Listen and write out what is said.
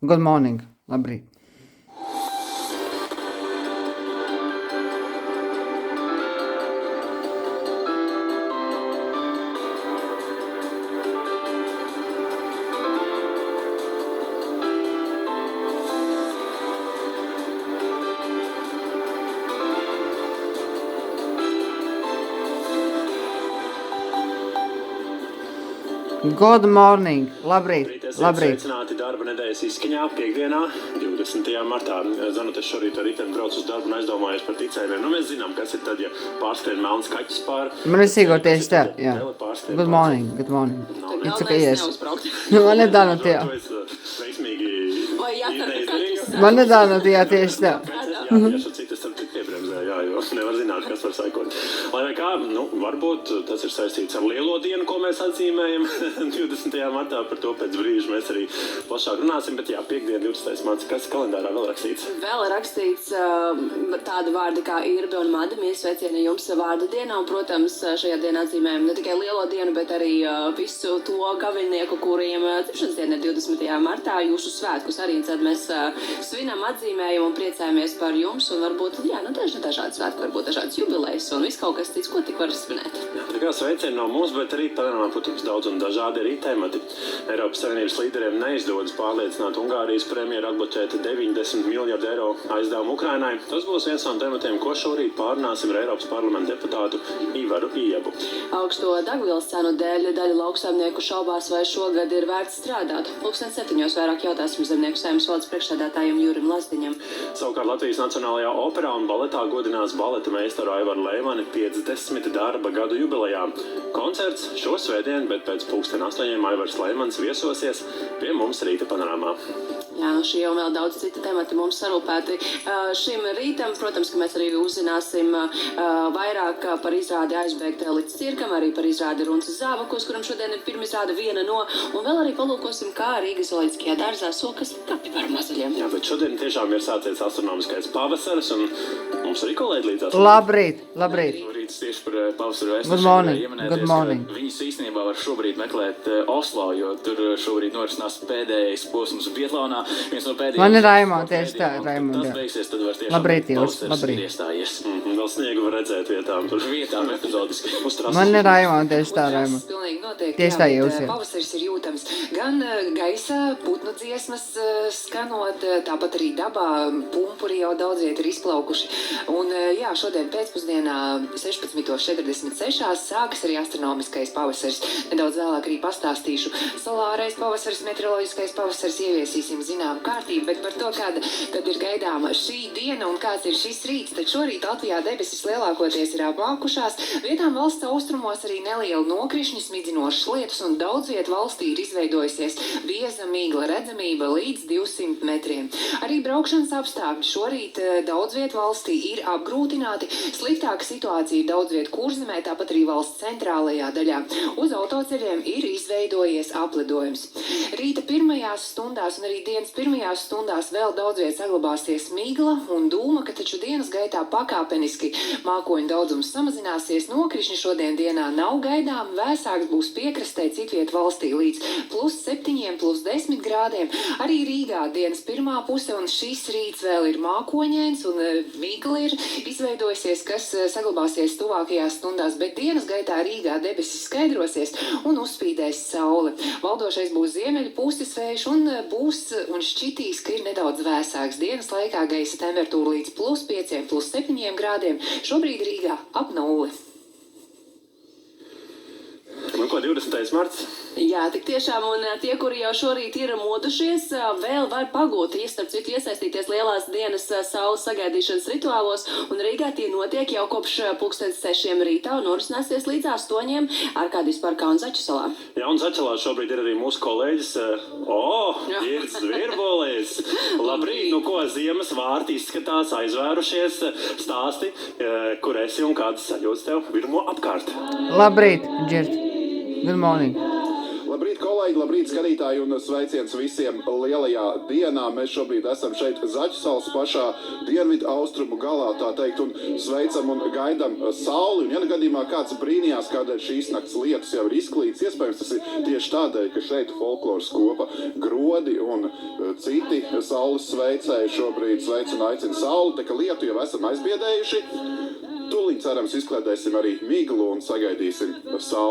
Good morning. Labrīt. Good morning. Labrīt. Labrīt. Sveicināti darba nedēļas izskaņā piekdienā, 20. martā. Zanu, es šorīt ar riteni braucu uz darbu un aizdomājos par ticējumiem. Nu, mēs zinām, kas ir tad, ja pārskrien melns kaķis pār. Man ir sīgo tieši tā, jā. Good morning. Good morning. It's okay, yes. Man ir dāna tie. Man ir dāna tie tieši tā. Jā, citas tam tik piebremzē, jā, jo nevar zināt, kas var saikot. Lai vai kā, nu, varbūt tas ir saistīts ar lielo dienu, ko mēs atzīmējam 20. martā, par to pēc brīža mēs arī plašāk runāsim, bet jā, piekdien 20. marts, kas kalendārā vēl rakstīts? Vēl rakstīts tādi vārdi kā Irbe un Madi, mēs sveicieni jums vārda dienā, un, protams, šajā dienā atzīmējam ne tikai lielo dienu, bet arī visu to gaviļnieku, kuriem dzimšanas diena ir 20. martā, jūsu svētkus arī, tad mēs svinam, atzīmējam un priecājamies par jums, un varbūt, jā, nu, dažādi svētki, varbūt dažādas jubilejas, un viss kaut kas cits, ko tik var svinēt. Jā, tā kā sveicieni no mums, bet arī panorāmā, protams, daudz un dažādi arī temati. Eiropas Savienības līderiem neizdodas pārliecināt Ungārijas premjeru atbloķēt 90 miljardu eiro aizdevumu Ukrainai. Tas būs viens no tematiem, ko šorīt pārunāsim ar Eiropas parlamenta deputātu Ivaru Iebu. Augsto degvielas cenu dēļ daļa lauksaimnieku šaubās, vai šogad ir vērts strādāt. 7:00 vairāk jautāsim Zemnieku saimnes valdes priekšsēdētājam Jurim Lazdiņam. Savukārt Latvijas Nacionālajā operā un baletā godinās baleta meistaru Aivaru Leimani 50 darba gadu jubilejā. Koncerts šo svētdien, bet pēc 8:00 Aivars Leimans viesosies pie mums rīta panorāmā. Jā, nu šī jau vēl daudz cita temati mums sarūpēti. Šim rītam, protams, ka mēs arī uzzināsim vairāk par izrādi Aizbēgt līdz cirkam, arī par izrādi Runces Zāvakos, kuram šodien ir pirmizrāde viena no, un vēl arī palūkosim, kā Rīgas zooloģiskajā dārzā sokas kapibaru mazuļiem. Jā, bet šodien tiešām ir sācies astronomiskais pavasaris, un mums arī kolēģi līdzās. Labrīt. Labrīt. Rīts tieši par pavasaru Good morning. Good morning. Viņus īstenībā var šobrīd meklēt Oslo, jo tur šobrīd norisinās pēdējais posms Bietlaunā. Man ir Raimond, tieši tā, Raimond, jā. Tas beigsies, tad var tiešām Labrīt, jūs, pavasaris labrīt. ir iestājies. Vēl sniegu var redzēt vietām. Tur Vietām epizodiski. uz trases. Man ir Raimond, tieši tā, Raimond. Pilnīgi noteikti, Tieši tā jūs, jā. Pavasaris ir jūtams gan gaisā, putnu dziesmas skanot, tāpat arī dabā, pumpuri jau daudz viet ir izplaukuši. Un jā, šodien pēcpusdienā 16:46 sākas arī astronomiskais pavasaris. Nedaudz vēlāk arī pastāstīšu. Solārais pavasaris, meteoroloģiskais pavasaris ieviesīsim zinām kārtību, bet par to, kāda tad ir gaidāma šī diena un kāds ir šis rīts, tad šorīt Latvijā debesis lielākoties ir apmākušās. Vietām valsts austrumos arī neliela nokrišņi, smidzinošas lietus un daudz viet valstī ir izveidojusies bieza mīgla redzamība līdz 200 metriem. Arī braukšanas apstākļi šorīt daudz viet valstī ir apgrūtināti. Sliktāka situācija ir daudz viet Kurzemē, tāpat arī valsts centrālajā daļā. Uz autoceļiem ir izveidojies apledojums. Rīta pirmajās stundās un arī dienas pirmajās stundās vēl daudz viet saglabāsies migla un dūma, ka taču dienas gaitā pakāpeniski mākoņu daudzums samazināsies. Nokrišņi šodien dienā nav gaidām, vēsāks būs piekrastē citviet valstī līdz +7, +10 grādiem. Arī Rīgā dienas pirmā puse un šis rīts vēl ir mākoņains un migla ir izveidojusies, kas saglabāsies tuvākajās stundās, bet dienas gaitā Rīgā debesis skaidrosies un uzspīdēs saule. Valdošais būs ziemeļu puses vējš un būs un šķitīs, ka ir nedaudz vēsāks. Dienas laikā gaisa temperatūra līdz +5, +7 grādiem. Šobrīd Rīgā ap 0. Nu, ko 20. marts? Jā, tik tiešām, un tie, kuri jau šorīt ir modušies, vēl var pagūt, starp citu iesaistīties lielās dienas saules sagaidīšanas rituālos, un Rīgā tie notiek jau kopš 6:00 rītā un norisināsies līdz 8:00 Arkādijas parkā un Zaķu salā. Jā, un Zaķelā šobrīd ir arī mūsu kolēģis. Girds Virbolis. Labrīt, nu ko, ziemas vārti izskatās, aizvērušies, stāsti, kur esi un kādas sajūtas tev virmo apkārt. Labrīt, Girds. Good morning. Labrīt, kolēģi! kolēģi, labrīt skatītāji un sveiciens visiem lielajā dienā. Mēs šobrīd esam šeit Zaķu salas pašā dienvidu austrumu galā, tā teikt, un sveicam un gaidam sauli. Un ja gadījumā kāds brīnījās, kādēļ šīs nakts lietus jau ir izklīts, iespējams tas ir tieši tādēļ, ka šeit folkloras kopa Grodi un citi saules sveicēji šobrīd sveic un aicina sauli, tā ka lietu jau esam aizbiedējuši. Tūlīt cerams izkliedēsim arī miglu un sagaidīsim sauli.